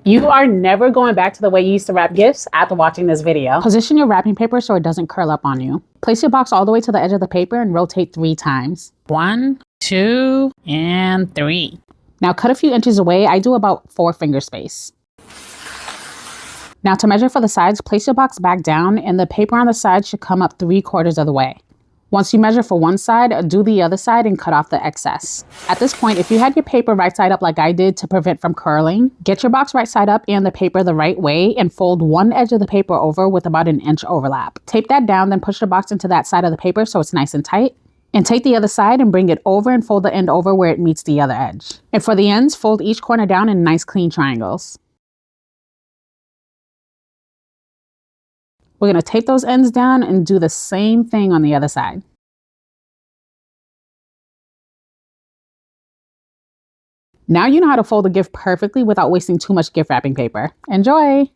You are never going back to the way you used to wrap gifts after watching this video. Position your wrapping paper so it doesn't curl up on you. Place your box all the way to the edge of the paper and rotate 3 times. 1, 2, and 3. Now cut a few inches away. I do about 4 finger space. Now to measure for the sides, place your box back down and the paper on the side should come up 3/4 of the way. Once you measure for one side, do the other side and cut off the excess. At this point, if you had your paper right side up like I did to prevent from curling, get your box right side up and the paper the right way and fold one edge of the paper over with about an inch overlap. Tape that down, then push the box into that side of the paper so it's nice and tight. And take the other side and bring it over and fold the end over where it meets the other edge. And for the ends, fold each corner down in nice clean triangles. We're going to tape those ends down and do the same thing on the other side. Now you know how to fold a gift perfectly without wasting too much gift wrapping paper. Enjoy!